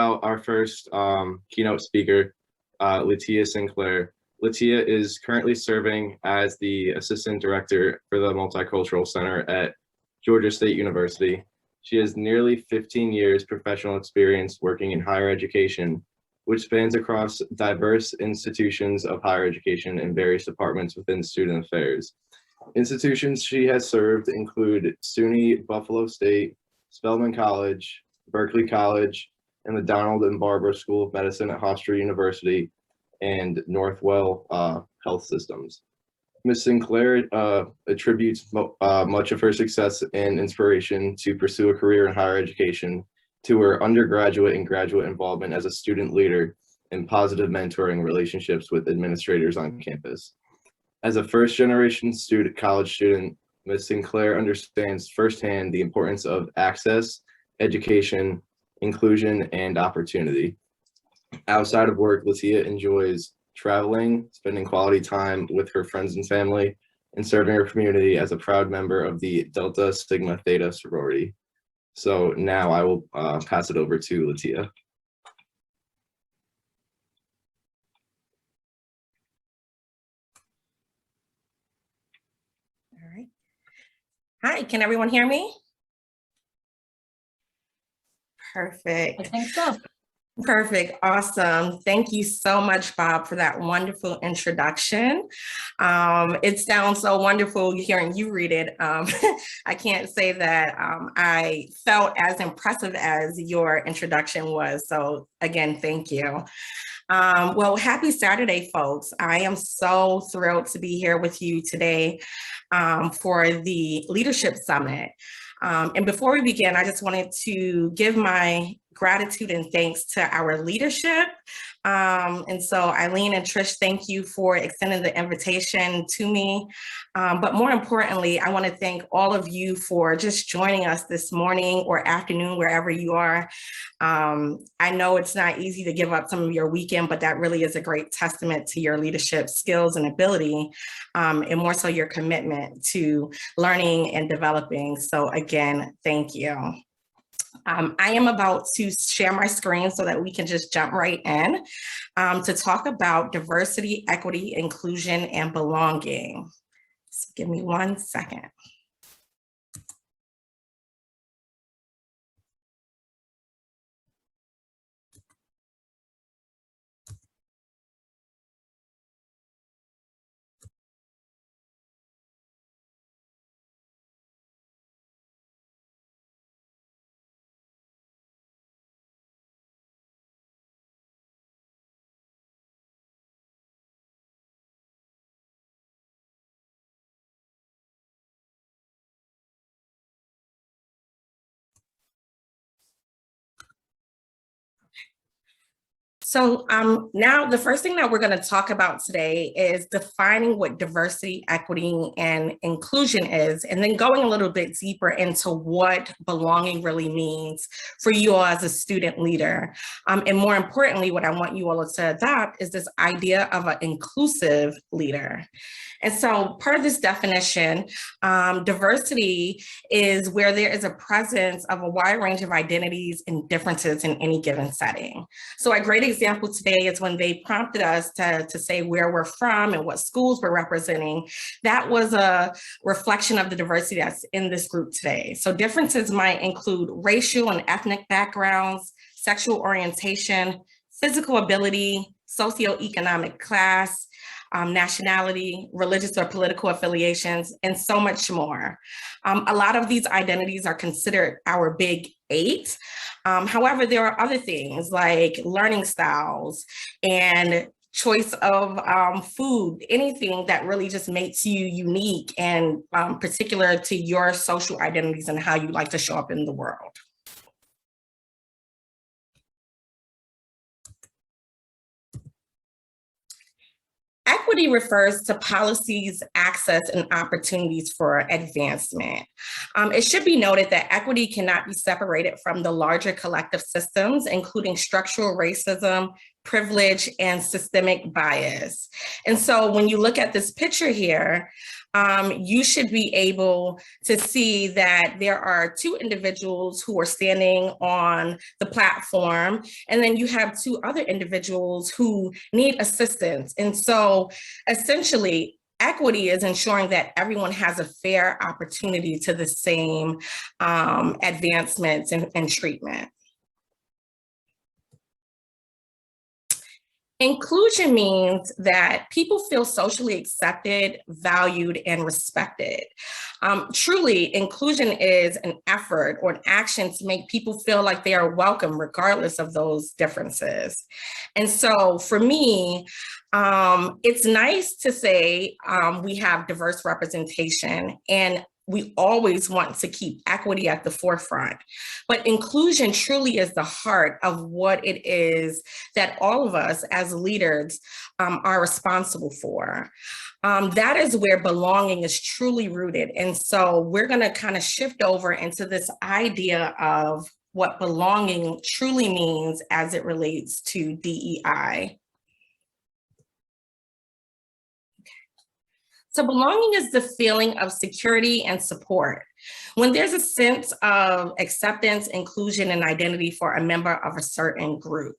about our first keynote speaker, LaTia Sinclair. LaTia is currently serving as the Assistant Director for the Multicultural Center at Georgia State University. She has nearly 15 years professional experience working in higher education, which spans across diverse institutions of higher education in various departments within student affairs. Institutions she has served include SUNY Buffalo State, Spelman College, Berkeley College, and the Donald and Barbara School of Medicine at Hofstra University, and Northwell Health Systems. Ms. Sinclair attributes much of her success and inspiration to pursue a career in higher education to her undergraduate and graduate involvement as a student leader and positive mentoring relationships with administrators on campus. As a first-generation college student, Ms. Sinclair understands firsthand the importance of access, education, inclusion, and opportunity. Outside of work, LaTia enjoys traveling, spending quality time with her friends and family, and serving her community as a proud member of the Delta Sigma Theta sorority. So now I will pass it over to LaTia. All right. Hi, can everyone hear me? Perfect. I think so. Perfect. Awesome. Thank you so much, Bob, for that wonderful introduction. It sounds so wonderful hearing you read it. I can't say that I felt as impressive as your introduction was. So again, thank you. Well, happy Saturday, folks. I am so thrilled to be here with you today for the Leadership Summit. And before we begin, I just wanted to give my gratitude and thanks to our leadership. And so Eileen and Trish, thank you for extending the invitation to me. But more importantly, I want to thank all of you for just joining us this morning or afternoon, wherever you are. I know it's not easy to give up some of your weekend, but that really is a great testament to your leadership skills and ability, and more so your commitment to learning and developing. So again, thank you. I am about to share my screen so that we can just jump right in to talk about diversity, equity, inclusion, and belonging. So give me 1 second. So now the first thing that we're going to talk about today is defining what diversity, equity, and inclusion is, and then going a little bit deeper into what belonging really means for you all as a student leader. And more importantly, what I want you all to adopt is this idea of an inclusive leader. And so per this definition, diversity is where there is a presence of a wide range of identities and differences in any given setting. So a great example today is when they prompted us to say where we're from and what schools we're representing. That was a reflection of the diversity that's in this group today. So differences might include racial and ethnic backgrounds, sexual orientation, physical ability, socioeconomic class, nationality, religious or political affiliations, and so much more. A lot of these identities are considered our big 8. However, there are other things like learning styles and choice of food, anything that really just makes you unique and particular to your social identities and how you like to show up in the world. Equity refers to policies, access, and opportunities for advancement. It should be noted that equity cannot be separated from the larger collective systems, including structural racism, privilege, and systemic bias. And so when you look at this picture here, you should be able to see that there are two individuals who are standing on the platform, and then you have two other individuals who need assistance. And so essentially, equity is ensuring that everyone has a fair opportunity to the same advancements and treatment. Inclusion means that people feel socially accepted, valued, and respected. Truly, inclusion is an effort or an action to make people feel like they are welcome regardless of those differences. And so for me, it's nice to say we have diverse representation, and we always want to keep equity at the forefront. But inclusion truly is the heart of what it is that all of us as leaders are responsible for. That is where belonging is truly rooted. And so we're going to kind of shift over into this idea of what belonging truly means as it relates to DEI. So belonging is the feeling of security and support. When there's a sense of acceptance, inclusion, and identity for a member of a certain group.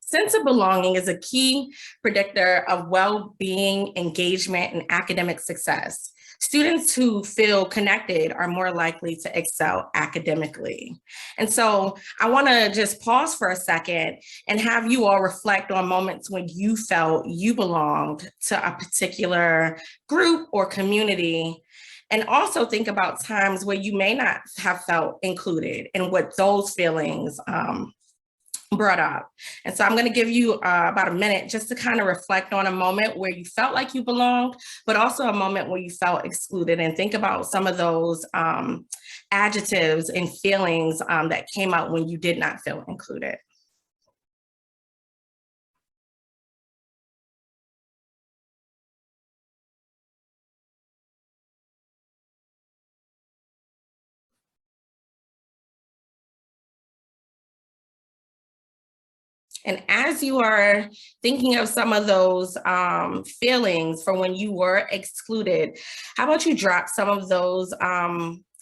Sense of belonging is a key predictor of well-being, engagement, and academic success. Students who feel connected are more likely to excel academically. And so I want to just pause for a second and have you all reflect on moments when you felt you belonged to a particular group or community, and also think about times where you may not have felt included and what those feelings brought up. And so I'm going to give you about a minute just to kind of reflect on a moment where you felt like you belonged, but also a moment where you felt excluded, and think about some of those adjectives and feelings that came out when you did not feel included. And as you are thinking of some of those feelings for when you were excluded, how about you drop some of those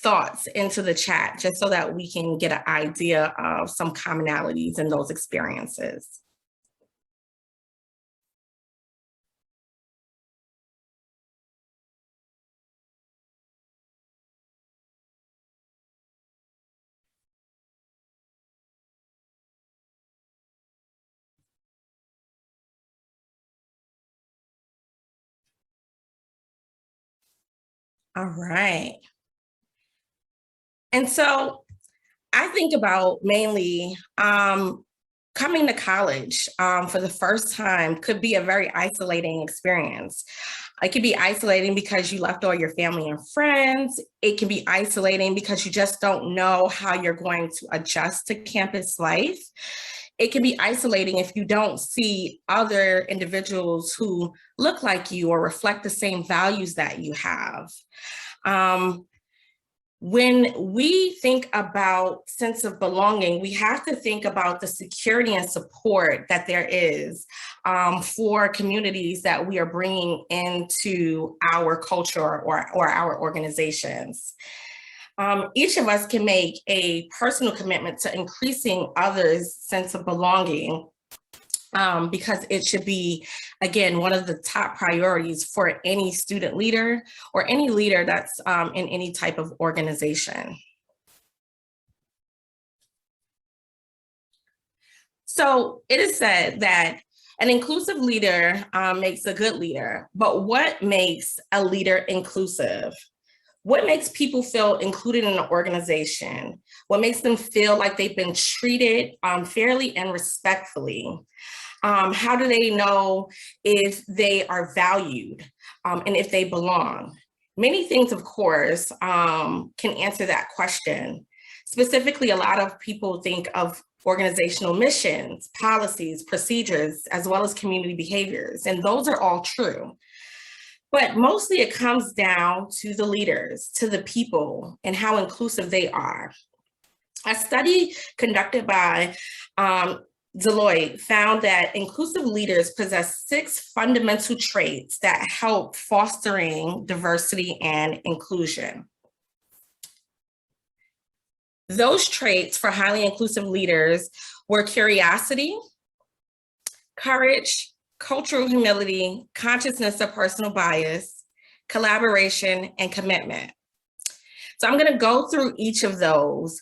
thoughts into the chat, just so that we can get an idea of some commonalities in those experiences. All right. And so I think about mainly coming to college for the first time could be a very isolating experience. It could be isolating because you left all your family and friends. It can be isolating because you just don't know how you're going to adjust to campus life. It can be isolating if you don't see other individuals who look like you or reflect the same values that you have. When we think about sense of belonging, we have to think about the security and support that there is for communities that we are bringing into our culture or our organizations. Each of us can make a personal commitment to increasing others' sense of belonging, because it should be, again, one of the top priorities for any student leader or any leader that's in any type of organization. So it is said that an inclusive leader makes a good leader, but what makes a leader inclusive? What makes people feel included in an organization? What makes them feel like they've been treated fairly and respectfully? How do they know if they are valued and if they belong? Many things, of course, can answer that question. Specifically, a lot of people think of organizational missions, policies, procedures, as well as community behaviors. And those are all true. But mostly it comes down to the leaders, to the people, and how inclusive they are. A study conducted by Deloitte found that inclusive leaders possess 6 fundamental traits that help fostering diversity and inclusion. Those traits for highly inclusive leaders were curiosity, courage, cultural humility, consciousness of personal bias, collaboration, and commitment. So I'm going to go through each of those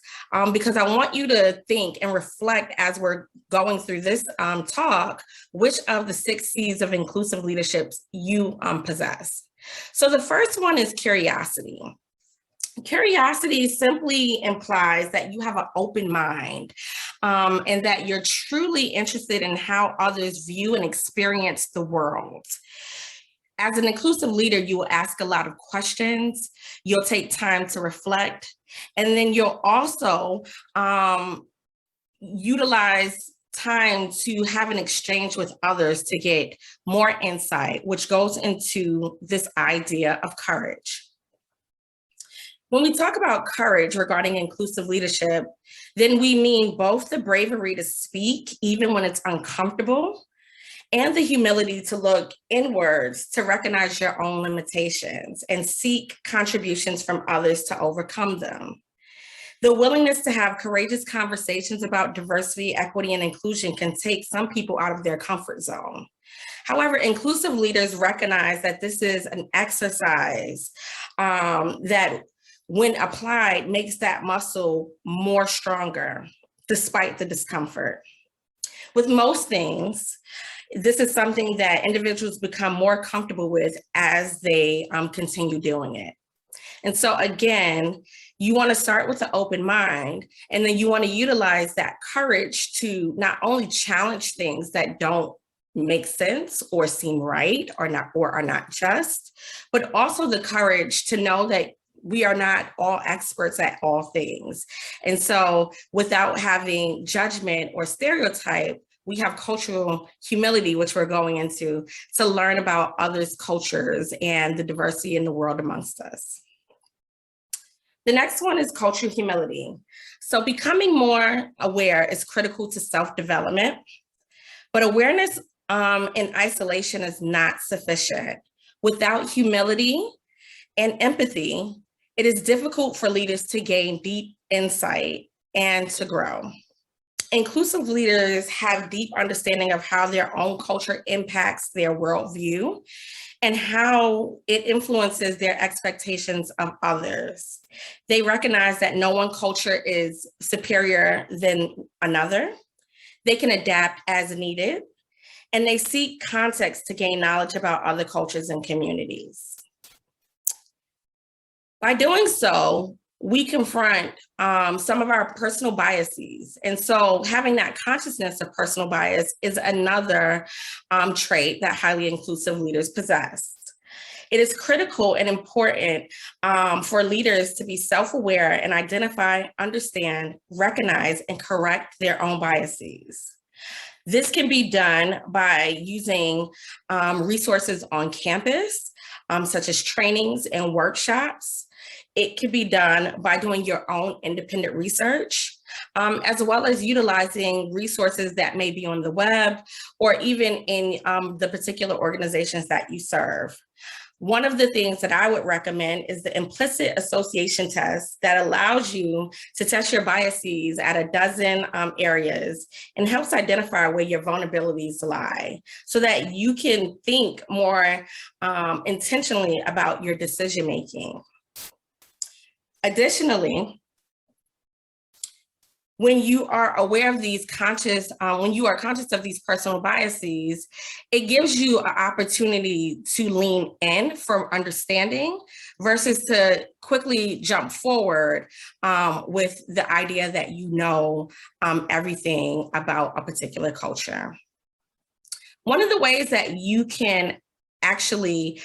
because I want you to think and reflect as we're going through this talk, which of the 6 C's of inclusive leaderships you possess. So the first one is curiosity. Curiosity simply implies that you have an open mind and that you're truly interested in how others view and experience the world. As an inclusive leader, you will ask a lot of questions, you'll take time to reflect, and then you'll also utilize time to have an exchange with others to get more insight, which goes into this idea of courage. When we talk about courage regarding inclusive leadership, then we mean both the bravery to speak, even when it's uncomfortable, and the humility to look inwards to recognize your own limitations and seek contributions from others to overcome them. The willingness to have courageous conversations about diversity, equity, and inclusion can take some people out of their comfort zone. However, inclusive leaders recognize that this is an exercise that, when applied, makes that muscle more stronger, despite the discomfort. With most things, this is something that individuals become more comfortable with as they continue doing it. And so again, you want to start with an open mind, and then you want to utilize that courage to not only challenge things that don't make sense or seem right or are not just, but also the courage to know that we are not all experts at all things. And so without having judgment or stereotype, we have cultural humility, which we're going into, to learn about others' cultures and the diversity in the world amongst us. The next one is cultural humility. So becoming more aware is critical to self-development, but awareness in isolation is not sufficient. Without humility and empathy, it is difficult for leaders to gain deep insight and to grow. Inclusive leaders have deep understanding of how their own culture impacts their worldview and how it influences their expectations of others. They recognize that no one culture is superior than another. They can adapt as needed, and they seek context to gain knowledge about other cultures and communities. By doing so, we confront some of our personal biases. And so having that consciousness of personal bias is another trait that highly inclusive leaders possess. It is critical and important for leaders to be self-aware and identify, understand, recognize, and correct their own biases. This can be done by using resources on campus, such as trainings and workshops. It can be done by doing your own independent research, as well as utilizing resources that may be on the web or even in the particular organizations that you serve. One of the things that I would recommend is the implicit association test that allows you to test your biases at a dozen areas and helps identify where your vulnerabilities lie so that you can think more intentionally about your decision-making. Additionally, when you are aware of these when you are conscious of these personal biases, it gives you an opportunity to lean in for understanding versus to quickly jump forward with the idea that you know everything about a particular culture. One of the ways that you can actually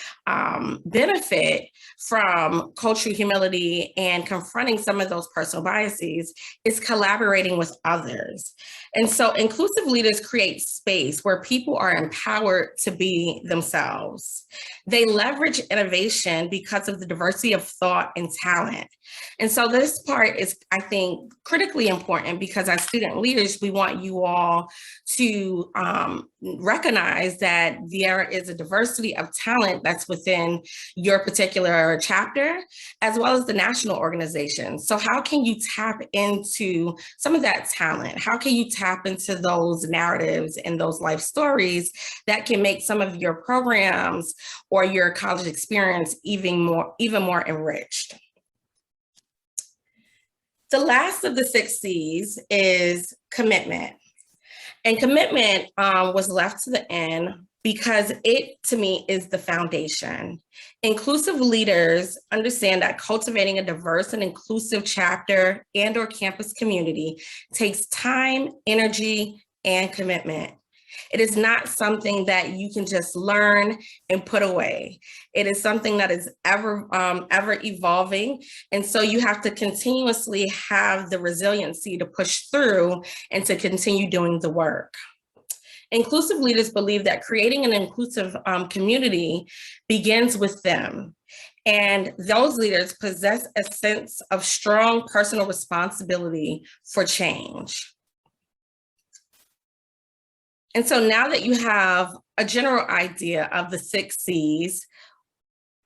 benefit from cultural humility and confronting some of those personal biases is collaborating with others. And so inclusive leaders create space where people are empowered to be themselves. They leverage innovation because of the diversity of thought and talent. And so this part is, I think, critically important because as student leaders, we want you all to recognize that there is a diversity of talent that's within your particular chapter, as well as the national organization. So how can you tap into some of that talent? How can you tap into those narratives and those life stories that can make some of your programs or your college experience even more enriched? The last of the 6 C's is commitment. And commitment was left to the end because it, to me, is the foundation. Inclusive leaders understand that cultivating a diverse and inclusive chapter and/or campus community takes time, energy, and commitment. It is not something that you can just learn and put away. It is something that is ever evolving. And so you have to continuously have the resiliency to push through and to continue doing the work. Inclusive leaders believe that creating an inclusive community begins with them. And those leaders possess a sense of strong personal responsibility for change. And so now that you have a general idea of the 6 C's,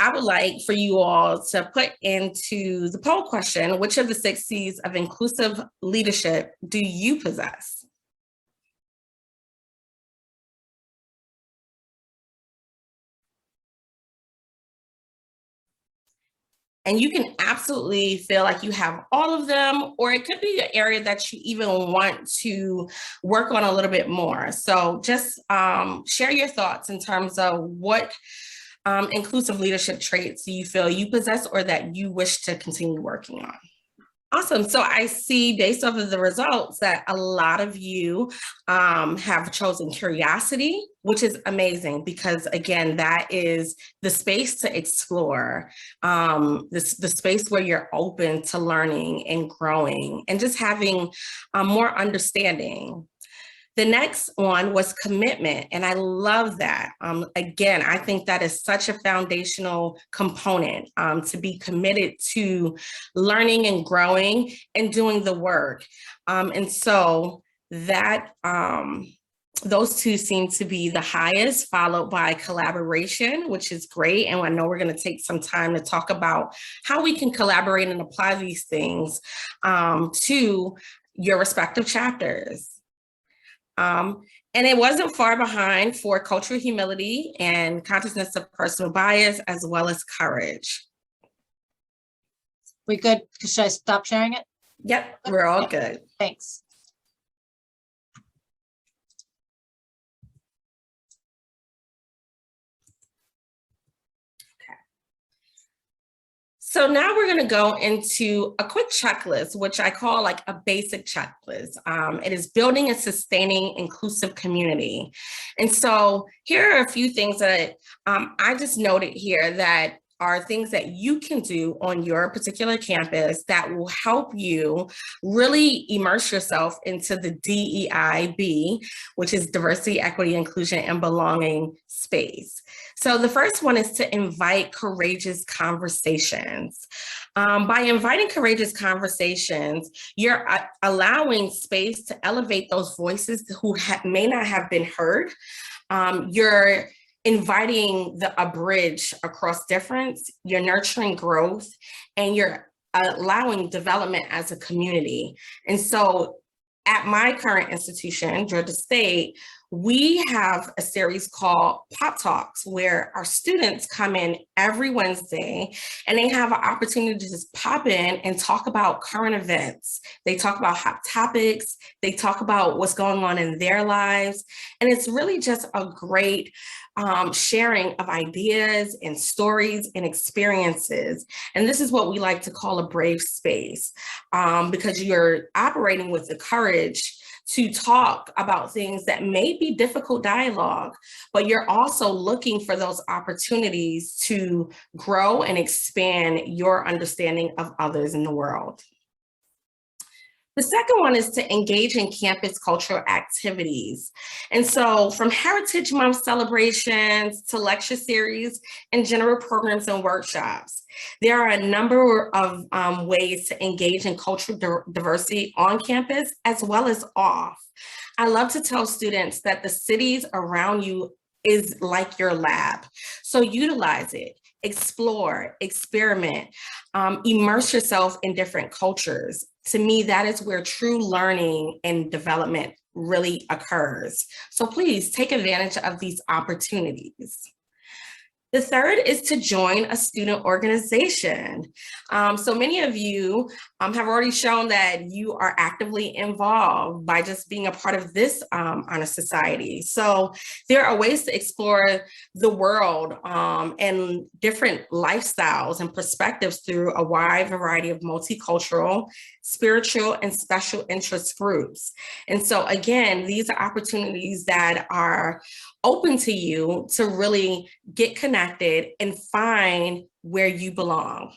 I would like for you all to put into the poll question, which of the 6 C's of inclusive leadership do you possess? And you can absolutely feel like you have all of them, or it could be an area that you even want to work on a little bit more. So just share your thoughts in terms of what inclusive leadership traits do you feel you possess or that you wish to continue working on. Awesome. So I see based off of the results that a lot of you have chosen curiosity, which is amazing because again, that is the space to explore, the space where you're open to learning and growing and just having more understanding. The next one was commitment, and I love that. Again, I think that is such a foundational component to be committed to learning and growing and doing the work. And so that those two seem to be the highest, followed by collaboration, which is great. And I know we're going to take some time to talk about how we can collaborate and apply these things to your respective chapters. And it wasn't far behind for cultural humility and consciousness of personal bias, as well as courage. We good? Should I stop sharing it? Yep, we're all good. Thanks. So now we're going to go into a quick checklist, which I call like a basic checklist. It is building and sustaining inclusive community. And so here are a few things that I just noted here that are things that you can do on your particular campus that will help you really immerse yourself into the DEIB, which is diversity, equity, inclusion, and belonging space. So the first one is to invite courageous conversations. By inviting courageous conversations, you're allowing space to elevate those voices who may not have been heard. You're inviting a bridge across difference, you're nurturing growth, and you're allowing development as a community. And so at my current institution, Georgia State, we have a series called Pop Talks, where our students come in every Wednesday and they have an opportunity to just pop in and talk about current events. They talk about hot topics, they talk about what's going on in their lives. And it's really just a great sharing of ideas and stories and experiences. And this is what we like to call a brave space, because you're operating with the courage to talk about things that may be difficult dialogue, but you're also looking for those opportunities to grow and expand your understanding of others in the world. The second one is to engage in campus cultural activities. And so from Heritage Month celebrations to lecture series and general programs and workshops, there are a number of ways to engage in cultural diversity on campus as well as off. I love to tell students that the cities around you is like your lab. So utilize it. Explore, experiment, immerse yourself in different cultures. To me, that is where true learning and development really occurs. So please take advantage of these opportunities. The third is to join a student organization. So many of you have already shown that you are actively involved by just being a part of this honor society. So there are ways to explore the world and different lifestyles and perspectives through a wide variety of multicultural, spiritual, and special interest groups. And so again, these are opportunities that are open to you to really get connected and find where you belong.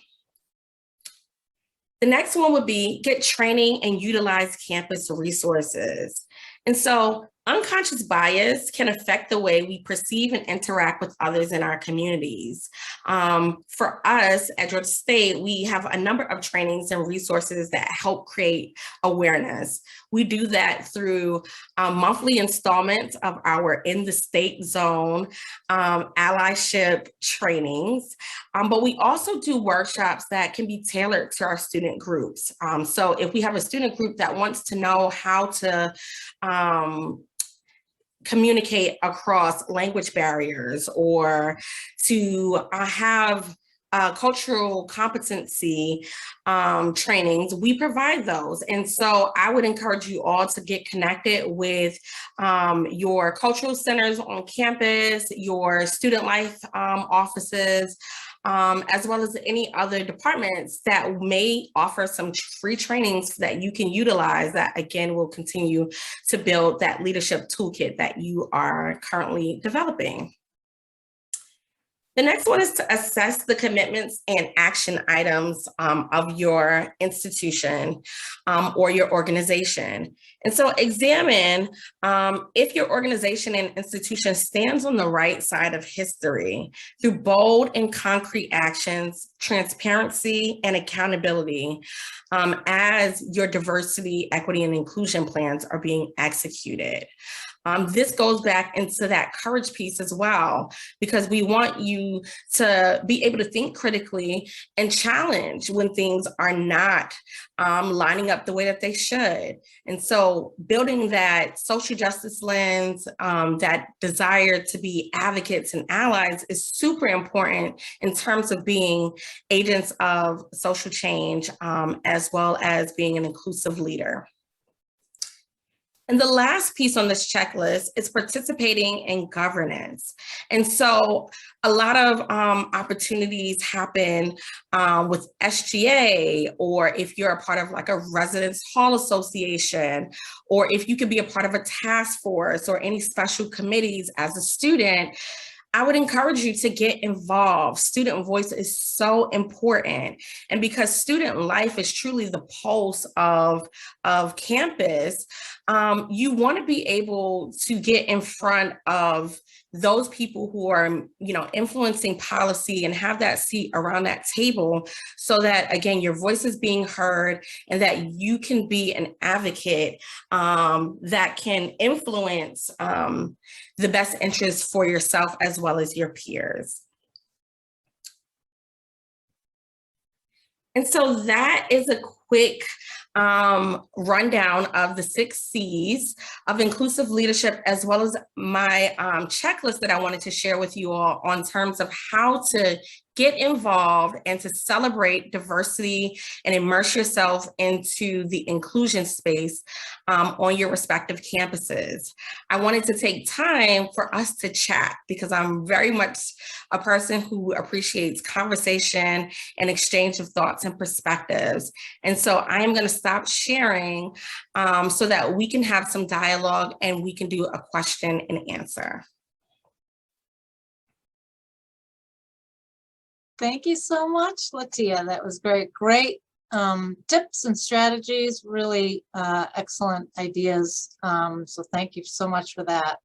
The next one would be get training and utilize campus resources. And so unconscious bias can affect the way we perceive and interact with others in our communities. For us at Georgia State, we have a number of trainings and resources that help create awareness. We do that through monthly installments of our In the State Zone allyship trainings, but we also do workshops that can be tailored to our student groups. So if we have a student group that wants to know how to communicate across language barriers or to have cultural competency trainings, we provide those. And so I would encourage you all to get connected with your cultural centers on campus, your student life offices, as well as any other departments that may offer some free trainings that you can utilize that, again, will continue to build that leadership toolkit that you are currently developing. The next one is to assess the commitments and action items of your institution or your organization. And so examine if your organization and institution stands on the right side of history through bold and concrete actions, transparency, and accountability as your diversity, equity, and inclusion plans are being executed. This goes back into that courage piece as well, because we want you to be able to think critically and challenge when things are not lining up the way that they should. And so building that social justice lens, that desire to be advocates and allies is super important in terms of being agents of social change, as well as being an inclusive leader. And the last piece on this checklist is participating in governance. And so a lot of opportunities happen with SGA, or if you're a part of like a residence hall association, or if you could be a part of a task force or any special committees as a student, I would encourage you to get involved. Student voice is so important. And because student life is truly the pulse of campus, you want to be able to get in front of those people who are, influencing policy and have that seat around that table so that, again, your voice is being heard and that you can be an advocate that can influence the best interests for yourself as well as your peers. And so that is a quick rundown of the 6 C's of inclusive leadership, as well as my checklist that I wanted to share with you all on terms of how to get involved and to celebrate diversity and immerse yourself into the inclusion space on your respective campuses. I wanted to take time for us to chat because I'm very much a person who appreciates conversation and exchange of thoughts and perspectives. And so I am going to stop sharing so that we can have some dialogue and we can do a question and answer. Thank you so much, Lettia. That was great. Great tips and strategies, really excellent ideas. So thank you so much for that.